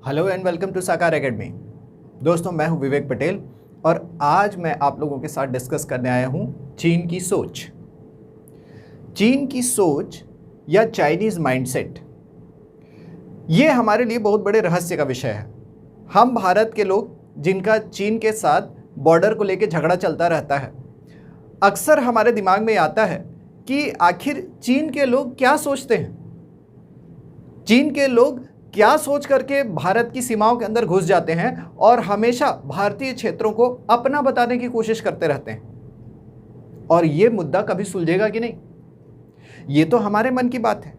Hello and welcome to साकार academy. दोस्तों, मैं हूं विवेक पटेल और आज मैं आप लोगों के साथ डिस्कस करने आया हूं चीन की सोच। चीन की सोच या चाइनीज़ माइंडसेट, ये हमारे लिए बहुत बड़े रहस्य का विषय है। हम भारत के लोग जिनका चीन के साथ बॉर्डर को लेकर झगड़ा चलता रहता है, अक्सर हमारे दिमाग में आता है कि आखिर चीन के लोग क्या सोचते हैं। चीन के लोग क्या सोच करके भारत की सीमाओं के अंदर घुस जाते हैं और हमेशा भारतीय क्षेत्रों को अपना बताने की कोशिश करते रहते हैं। और ये मुद्दा कभी सुलझेगा कि नहीं, ये तो हमारे मन की बात है,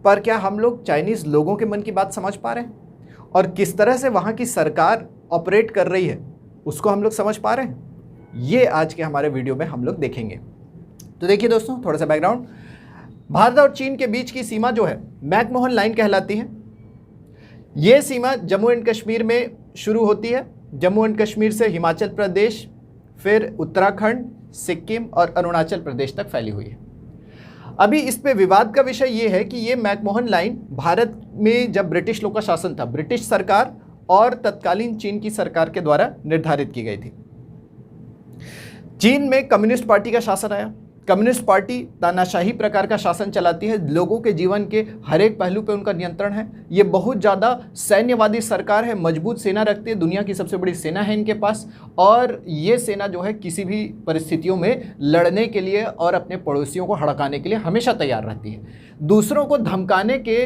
पर क्या हम लोग चाइनीज़ लोगों के मन की बात समझ पा रहे हैं और किस तरह से वहाँ की सरकार ऑपरेट कर रही है उसको हम लोग समझ पा रहे हैं? ये आज के हमारे वीडियो में हम लोग देखेंगे। तो देखिए दोस्तों, थोड़ा सा बैकग्राउंड। भारत और चीन के बीच की सीमा जो है मैकमोहन लाइन कहलाती है। ये सीमा जम्मू एंड कश्मीर में शुरू होती है। जम्मू एंड कश्मीर से हिमाचल प्रदेश, फिर उत्तराखंड, सिक्किम और अरुणाचल प्रदेश तक फैली हुई है। अभी इस पे विवाद का विषय ये है कि ये मैकमोहन लाइन भारत में जब ब्रिटिश लोग का शासन था, ब्रिटिश सरकार और तत्कालीन चीन की सरकार के द्वारा निर्धारित की गई थी। चीन में कम्युनिस्ट पार्टी का शासन आया। कम्युनिस्ट पार्टी तानाशाही प्रकार का शासन चलाती है, लोगों के जीवन के हर एक पहलू पे उनका नियंत्रण है। ये बहुत ज़्यादा सैन्यवादी सरकार है, मजबूत सेना रखती है, दुनिया की सबसे बड़ी सेना है इनके पास। और ये सेना जो है किसी भी परिस्थितियों में लड़ने के लिए और अपने पड़ोसियों को हड़काने के लिए हमेशा तैयार रहती है। दूसरों को धमकाने के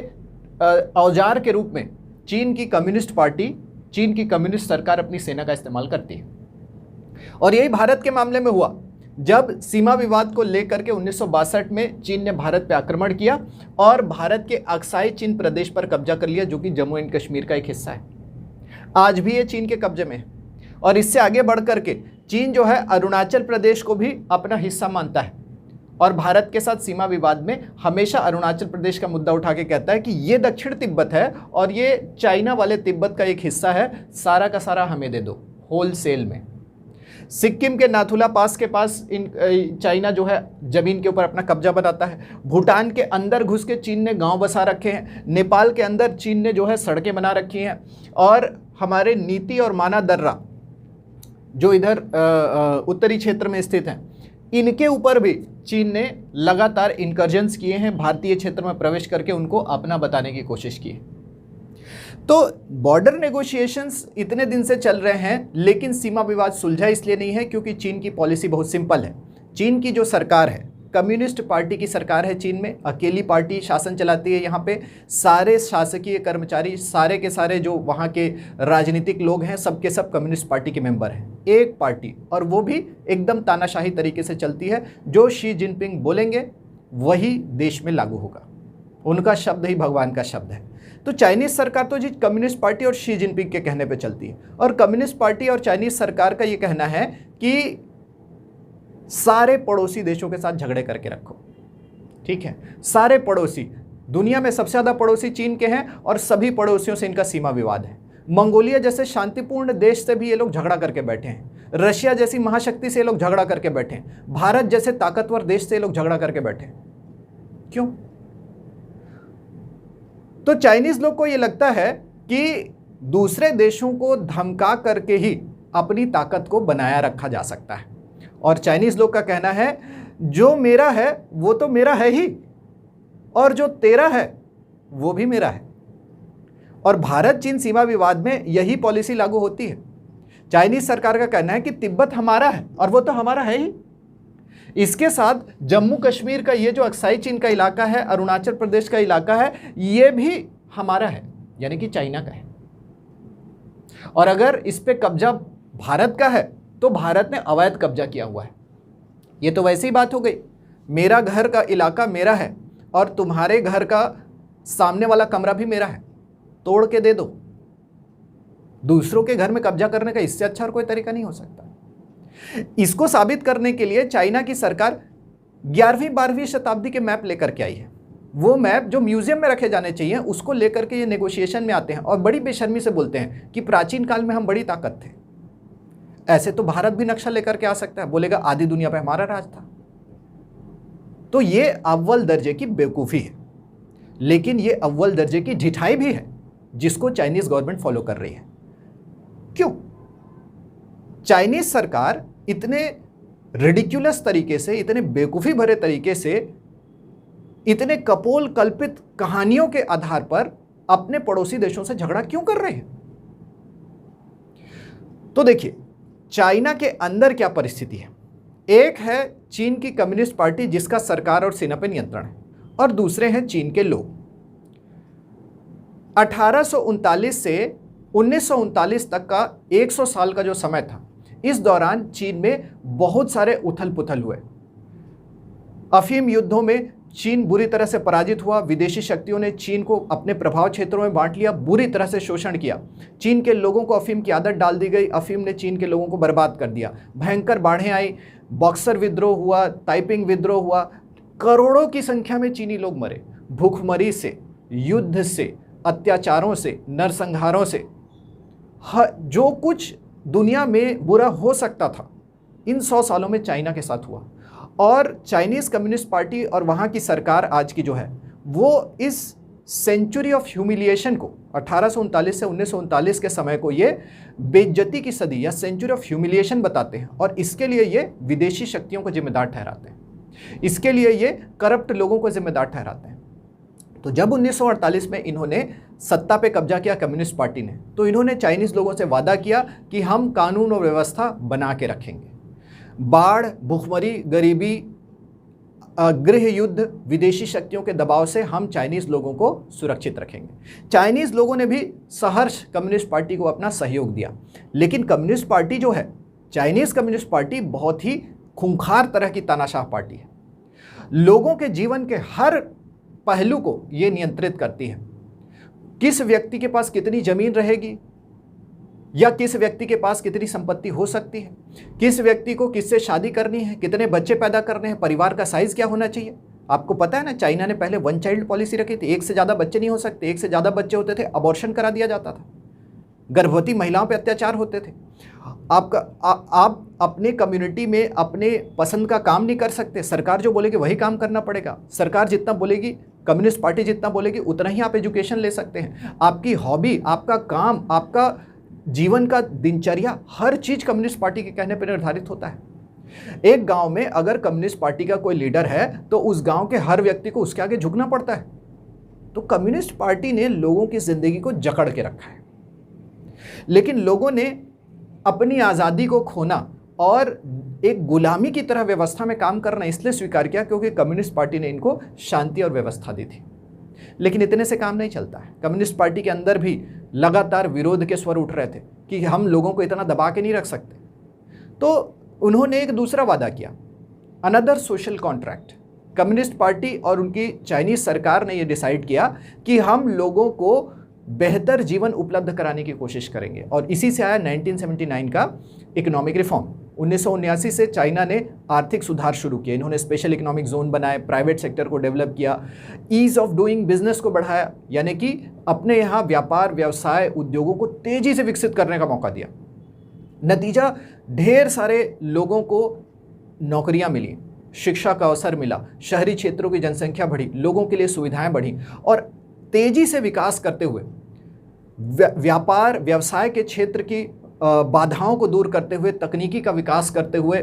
औजार के रूप में चीन की कम्युनिस्ट पार्टी, चीन की कम्युनिस्ट सरकार अपनी सेना का इस्तेमाल करती है। और यही भारत के मामले में हुआ जब सीमा विवाद को लेकर के 1962 में चीन ने भारत पर आक्रमण किया और भारत के अक्साई चीन प्रदेश पर कब्जा कर लिया, जो कि जम्मू एंड कश्मीर का एक हिस्सा है। आज भी ये चीन के कब्जे में है। और इससे आगे बढ़ करके चीन जो है अरुणाचल प्रदेश को भी अपना हिस्सा मानता है और भारत के साथ सीमा विवाद में हमेशा अरुणाचल प्रदेश का मुद्दा उठा के कहता है कि ये दक्षिण तिब्बत है और ये चाइना वाले तिब्बत का एक हिस्सा है, सारा का सारा हमें दे दो होलसेल में। सिक्किम के नाथुला पास के पास चाइना जो है जमीन के ऊपर अपना कब्जा बनाता है। भूटान के अंदर घुस के चीन ने गांव बसा रखे हैं। नेपाल के अंदर चीन ने जो है सड़कें बना रखी हैं। और हमारे नीति और माना दर्रा जो इधर उत्तरी क्षेत्र में स्थित हैं, इनके ऊपर भी चीन ने लगातार इनकर्जन्स किए हैं, भारतीय क्षेत्र में प्रवेश करके उनको अपना बताने की कोशिश की है। तो बॉर्डर नेगोशिएशंस इतने दिन से चल रहे हैं, लेकिन सीमा विवाद सुलझा इसलिए नहीं है क्योंकि चीन की पॉलिसी बहुत सिंपल है। चीन की जो सरकार है, कम्युनिस्ट पार्टी की सरकार है चीन में, अकेली पार्टी शासन चलाती है। यहाँ पे सारे शासकीय कर्मचारी, सारे के सारे जो वहाँ के राजनीतिक लोग हैं, सब के सब कम्युनिस्ट पार्टी के मेंबर हैं। एक पार्टी, और वो भी एकदम तानाशाही तरीके से चलती है। जो शी जिनपिंग बोलेंगे वही देश में लागू होगा, उनका शब्द ही भगवान का शब्द है। तो चाइनीज़ सरकार तो जी कम्युनिस्ट पार्टी और शी जिनपिंग के कहने पे चलती है। और कम्युनिस्ट पार्टी और चाइनीज़ सरकार का ये कहना है कि सारे पड़ोसी देशों के साथ झगड़े करके रखो, ठीक है। सारे पड़ोसी, दुनिया में सबसे ज़्यादा पड़ोसी चीन के हैं और सभी पड़ोसियों से इनका सीमा विवाद है। मंगोलिया जैसे शांतिपूर्ण देश से भी ये लोग झगड़ा करके बैठे हैं। रशिया जैसी महाशक्ति से ये लोग झगड़ा करके बैठे हैं। भारत जैसे ताकतवर देश से ये लोग झगड़ा करके बैठे हैं। क्यों? तो चाइनीज लोग को यह लगता है कि दूसरे देशों को धमका करके ही अपनी ताकत को बनाया रखा जा सकता है। और चाइनीज लोग का कहना है जो मेरा है वो तो मेरा है ही, और जो तेरा है वो भी मेरा है। और भारत चीन सीमा विवाद में यही पॉलिसी लागू होती है। चाइनीज सरकार का कहना है कि तिब्बत हमारा है और वो तो हमारा है ही। इसके साथ जम्मू कश्मीर का ये जो अक्साई चीन का इलाका है, अरुणाचल प्रदेश का इलाका है, ये भी हमारा है, यानी कि चाइना का है। और अगर इस पे कब्जा भारत का है तो भारत ने अवैध कब्जा किया हुआ है। ये तो वैसी बात हो गई, मेरा घर का इलाका मेरा है और तुम्हारे घर का सामने वाला कमरा भी मेरा है, तोड़ के दे दो। दूसरों के घर में कब्जा करने का इससे अच्छा और कोई तरीका नहीं हो सकता। इसको साबित करने के लिए चाइना की सरकार 11वीं 12वीं शताब्दी के मैप लेकर के आई है। वो मैप जो म्यूजियम में रखे जाने चाहिए उसको लेकर के ये नेगोशिएशन में आते हैं और बड़ी बेशर्मी से बोलते हैं कि प्राचीन काल में हम बड़ी ताकत थे। ऐसे तो भारत भी नक्शा लेकर के आ सकता है, बोलेगा आधी दुनिया पे हमारा राज था। तो ये अव्वल दर्जे की बेवकूफ़ी है, लेकिन ये अव्वल दर्जे की ढिठाई भी है जिसको चाइनीज गवर्नमेंट फॉलो कर रही है। क्यों? चाइनीज सरकार इतने रिडिक्यूलस तरीके से, इतने बेवकूफ़ी भरे तरीके से, इतने कपोल कल्पित कहानियों के आधार पर अपने पड़ोसी देशों से झगड़ा क्यों कर रहे हैं? तो देखिए, चाइना के अंदर क्या परिस्थिति है। एक है चीन की कम्युनिस्ट पार्टी जिसका सरकार और सेना पर नियंत्रण है, और दूसरे हैं चीन के लोग। 1839 से 1939 तक का 100 साल का जो समय था, इस दौरान चीन में बहुत सारे उथल पुथल हुए। अफीम युद्धों में चीन बुरी तरह से पराजित हुआ। विदेशी शक्तियों ने चीन को अपने प्रभाव क्षेत्रों में बांट लिया, बुरी तरह से शोषण किया। चीन के लोगों को अफीम की आदत डाल दी गई। अफीम ने चीन के लोगों को बर्बाद कर दिया। भयंकर बाढ़ें आई, बक्सर विद्रोह हुआ, ताइपिंग विद्रोह हुआ। करोड़ों की संख्या में चीनी लोग मरे, भूखमरी से, युद्ध से, अत्याचारों से, नरसंहारों से। जो कुछ दुनिया में बुरा हो सकता था, इन 100 सालों में चाइना के साथ हुआ। और चाइनीज़ कम्युनिस्ट पार्टी और वहाँ की सरकार आज की जो है, वो इस सेंचुरी ऑफ ह्यूमिलिएशन को, 1839 से 1939 के समय को, ये बेइज्जती की सदी या सेंचुरी ऑफ ह्यूमिलिएशन बताते हैं। और इसके लिए ये विदेशी शक्तियों को जिम्मेदार ठहराते हैं, इसके लिए ये करप्ट लोगों को जिम्मेदार ठहराते हैं। तो जब 1948 में इन्होंने सत्ता पे कब्जा किया कम्युनिस्ट पार्टी ने, तो इन्होंने चाइनीज़ लोगों से वादा किया कि हम कानून और व्यवस्था बना के रखेंगे। बाढ़, भूखमरी, गरीबी, गृह युद्ध, विदेशी शक्तियों के दबाव से हम चाइनीज़ लोगों को सुरक्षित रखेंगे। चाइनीज़ लोगों ने भी सहर्ष कम्युनिस्ट पार्टी को अपना सहयोग दिया। लेकिन कम्युनिस्ट पार्टी जो है, चाइनीज़ कम्युनिस्ट पार्टी, बहुत ही खूंखार तरह की तानाशाह पार्टी है। लोगों के जीवन के हर पहलू को ये नियंत्रित करती है। किस व्यक्ति के पास कितनी जमीन रहेगी, या किस व्यक्ति के पास कितनी संपत्ति हो सकती है, किस व्यक्ति को किससे शादी करनी है, कितने बच्चे पैदा करने हैं, परिवार का साइज क्या होना चाहिए। आपको पता है ना, चाइना ने पहले 1 चाइल्ड पॉलिसी रखी थी। एक से ज़्यादा बच्चे नहीं हो सकते। एक से ज़्यादा बच्चे होते थे, अबॉर्शन करा दिया जाता था। गर्भवती महिलाओं पे अत्याचार होते थे। आप अपने कम्युनिटी में अपने पसंद का काम नहीं कर सकते। सरकार जो बोलेगी वही काम करना पड़ेगा। सरकार जितना बोलेगी, कम्युनिस्ट पार्टी जितना बोलेगी, उतना ही आप एजुकेशन ले सकते हैं। आपकी हॉबी, आपका काम, आपका जीवन का दिनचर्या, हर चीज़ कम्युनिस्ट पार्टी के कहने पर निर्धारित होता है। एक गांव में अगर कम्युनिस्ट पार्टी का कोई लीडर है, तो उस गांव के हर व्यक्ति को उसके आगे झुकना पड़ता है। तो कम्युनिस्ट पार्टी ने लोगों की जिंदगी को जकड़ के रखा है। लेकिन लोगों ने अपनी आज़ादी को खोना और एक गुलामी की तरह व्यवस्था में काम करना इसलिए स्वीकार किया क्योंकि कम्युनिस्ट पार्टी ने इनको शांति और व्यवस्था दी थी। लेकिन इतने से काम नहीं चलता है। कम्युनिस्ट पार्टी के अंदर भी लगातार विरोध के स्वर उठ रहे थे कि हम लोगों को इतना दबा के नहीं रख सकते। तो उन्होंने एक दूसरा वादा किया, another social contract. Communist party और उनकी चाइनीज़ सरकार ने यह डिसाइड किया कि हम लोगों को बेहतर जीवन उपलब्ध कराने की कोशिश करेंगे। और इसी से आया 1979 का इकोनॉमिक रिफॉर्म। 1979 से चाइना ने आर्थिक सुधार शुरू किए। इन्होंने स्पेशल इकोनॉमिक जोन बनाए, प्राइवेट सेक्टर को डेवलप किया, ईज़ ऑफ डूइंग बिजनेस को बढ़ाया, यानी कि अपने यहाँ व्यापार, व्यवसाय, उद्योगों को तेज़ी से विकसित करने का मौका दिया। नतीजा, ढेर सारे लोगों को नौकरियाँ मिली, शिक्षा का अवसर मिला, शहरी क्षेत्रों की जनसंख्या बढ़ी, लोगों के लिए सुविधाएं बढ़ी। और तेज़ी से विकास करते हुए, व्यापार व्यवसाय के क्षेत्र की बाधाओं को दूर करते हुए, तकनीकी का विकास करते हुए,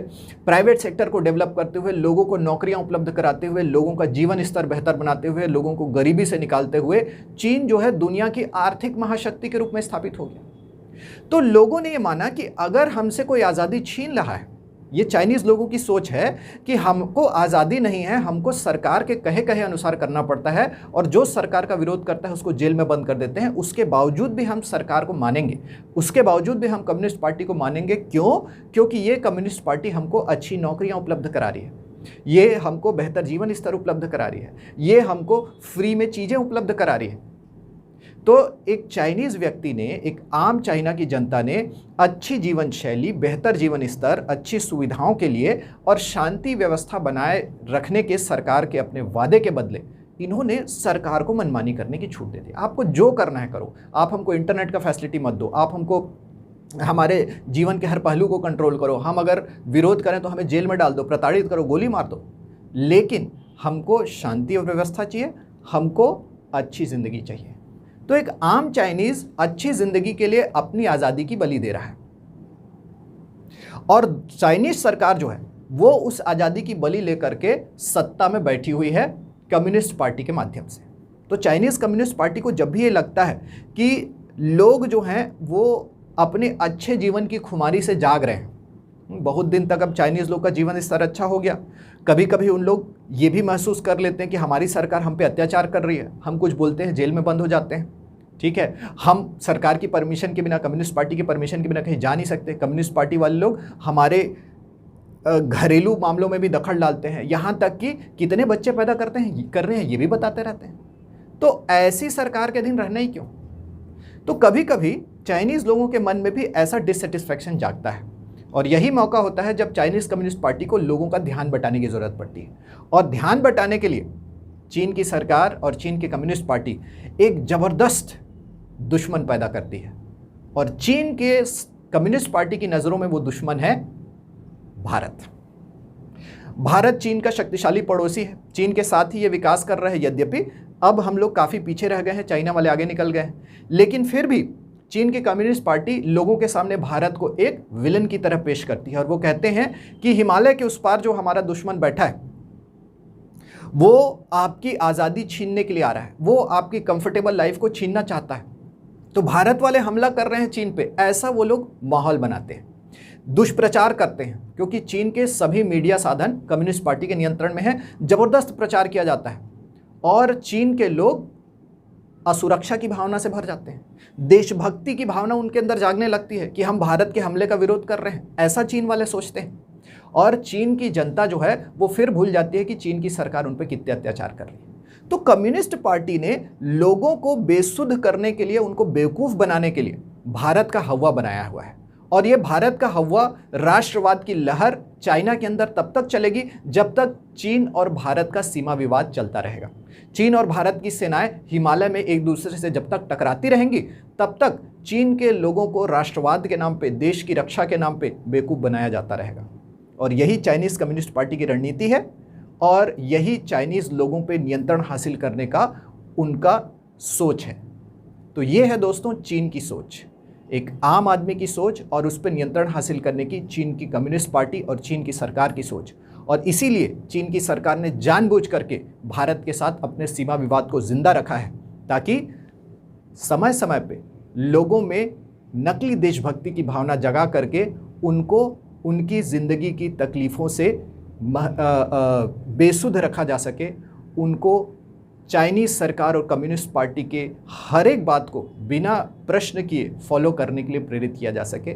प्राइवेट सेक्टर को डेवलप करते हुए, लोगों को नौकरियां उपलब्ध कराते हुए, लोगों का जीवन स्तर बेहतर बनाते हुए, लोगों को गरीबी से निकालते हुए चीन जो है दुनिया की आर्थिक महाशक्ति के रूप में स्थापित हो गया। तो लोगों ने ये माना कि अगर हमसे कोई आज़ादी छीन रहा है, ये चाइनीज़ लोगों की सोच है कि हमको आज़ादी नहीं है, हमको सरकार के कहे अनुसार करना पड़ता है, और जो सरकार का विरोध करता है उसको जेल में बंद कर देते हैं। उसके बावजूद भी हम सरकार को मानेंगे, उसके बावजूद भी हम कम्युनिस्ट पार्टी को मानेंगे। क्यों? क्योंकि ये कम्युनिस्ट पार्टी हमको अच्छी नौकरियां उपलब्ध करा रही है, ये हमको बेहतर जीवन स्तर उपलब्ध करा रही है, ये हमको फ्री में चीज़ें उपलब्ध करा रही है। तो एक चाइनीज़ व्यक्ति ने, एक आम चाइना की जनता ने अच्छी जीवन शैली, बेहतर जीवन स्तर, अच्छी सुविधाओं के लिए और शांति व्यवस्था बनाए रखने के सरकार के अपने वादे के बदले इन्होंने सरकार को मनमानी करने की छूट दे दी। आपको जो करना है करो, आप हमको इंटरनेट का फैसिलिटी मत दो, आप हमको हमारे जीवन के हर पहलू को कंट्रोल करो, हम अगर विरोध करें तो हमें जेल में डाल दो, प्रताड़ित करो, गोली मार दो, लेकिन हमको शांति और व्यवस्था चाहिए, हमको अच्छी ज़िंदगी चाहिए। तो एक आम चाइनीज अच्छी जिंदगी के लिए अपनी आज़ादी की बलि दे रहा है, और चाइनीज सरकार जो है वो उस आज़ादी की बलि लेकर के सत्ता में बैठी हुई है कम्युनिस्ट पार्टी के माध्यम से। तो चाइनीज़ कम्युनिस्ट पार्टी को जब भी ये लगता है कि लोग जो हैं वो अपने अच्छे जीवन की खुमारी से जाग रहे हैं, बहुत दिन तक अब चाइनीज़ लोग का जीवन स्तर अच्छा हो गया, कभी कभी उन लोग ये भी महसूस कर लेते हैं कि हमारी सरकार हम पे अत्याचार कर रही है, हम कुछ बोलते हैं जेल में बंद हो जाते हैं, ठीक है, हम सरकार की परमिशन के बिना, कम्युनिस्ट पार्टी की परमिशन के बिना कहीं जा नहीं सकते, कम्युनिस्ट पार्टी वाले लोग हमारे घरेलू मामलों में भी दखल डालते हैं, यहाँ तक कि कितने बच्चे पैदा कर रहे हैं ये भी बताते रहते हैं। तो ऐसी सरकार के अधीन रहना ही क्यों? तो कभी कभी चाइनीज़ लोगों के मन में भी ऐसा डिससेटिस्फैक्शन जागता है, और यही मौका होता है जब चाइनीज़ कम्युनिस्ट पार्टी को लोगों का ध्यान बटाने की ज़रूरत पड़ती है। और ध्यान बटाने के लिए चीन की सरकार और चीन की कम्युनिस्ट पार्टी एक ज़बरदस्त दुश्मन पैदा करती है, और चीन के कम्युनिस्ट पार्टी की नज़रों में वो दुश्मन है भारत। भारत चीन का शक्तिशाली पड़ोसी है, चीन के साथ ही ये विकास कर रहा है, यद्यपि अब हम लोग काफ़ी पीछे रह गए हैं, चाइना वाले आगे निकल गए हैं, लेकिन फिर भी चीन की कम्युनिस्ट पार्टी लोगों के सामने भारत को एक विलन की तरह पेश करती है, और वो कहते हैं कि हिमालय के उस पार जो हमारा दुश्मन बैठा है वो आपकी आज़ादी छीनने के लिए आ रहा है, वो आपकी कंफर्टेबल लाइफ को छीनना चाहता है, तो भारत वाले हमला कर रहे हैं चीन पे, ऐसा वो लोग माहौल बनाते हैं, दुष्प्रचार करते हैं, क्योंकि चीन के सभी मीडिया साधन कम्युनिस्ट पार्टी के नियंत्रण में है, ज़बरदस्त प्रचार किया जाता है, और चीन के लोग असुरक्षा की भावना से भर जाते हैं, देशभक्ति की भावना उनके अंदर जागने लगती है कि हम भारत के हमले का विरोध कर रहे हैं, ऐसा चीन वाले सोचते हैं, और चीन की जनता जो है वो फिर भूल जाती है कि चीन की सरकार उन पर कितने अत्याचार कर रही है। तो कम्युनिस्ट पार्टी ने लोगों को बेसुध करने के लिए, उनको बेवकूफ़ बनाने के लिए भारत का हवा बनाया हुआ है, और ये भारत का हवा, राष्ट्रवाद की लहर चाइना के अंदर तब तक चलेगी जब तक चीन और भारत का सीमा विवाद चलता रहेगा। चीन और भारत की सेनाएं हिमालय में एक दूसरे से जब तक टकराती रहेंगी तब तक चीन के लोगों को राष्ट्रवाद के नाम पे, देश की रक्षा के नाम पे बेवकूफ़ बनाया जाता रहेगा, और यही चाइनीज़ कम्युनिस्ट पार्टी की रणनीति है, और यही चाइनीज़ लोगों पे नियंत्रण हासिल करने का उनका सोच है। तो ये है दोस्तों चीन की सोच, एक आम आदमी की सोच, और उस पर नियंत्रण हासिल करने की चीन की कम्युनिस्ट पार्टी और चीन की सरकार की सोच। और इसीलिए चीन की सरकार ने जानबूझ करके भारत के साथ अपने सीमा विवाद को जिंदा रखा है, ताकि समय समय पे लोगों में नकली देशभक्ति की भावना जगा करके उनको उनकी ज़िंदगी की तकलीफ़ों से बेसुध रखा जा सके, उनको चाइनीज़ सरकार और कम्युनिस्ट पार्टी के हर एक बात को बिना प्रश्न किए फॉलो करने के लिए प्रेरित किया जा सके।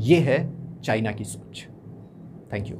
ये है चाइना की सोच। Thank you.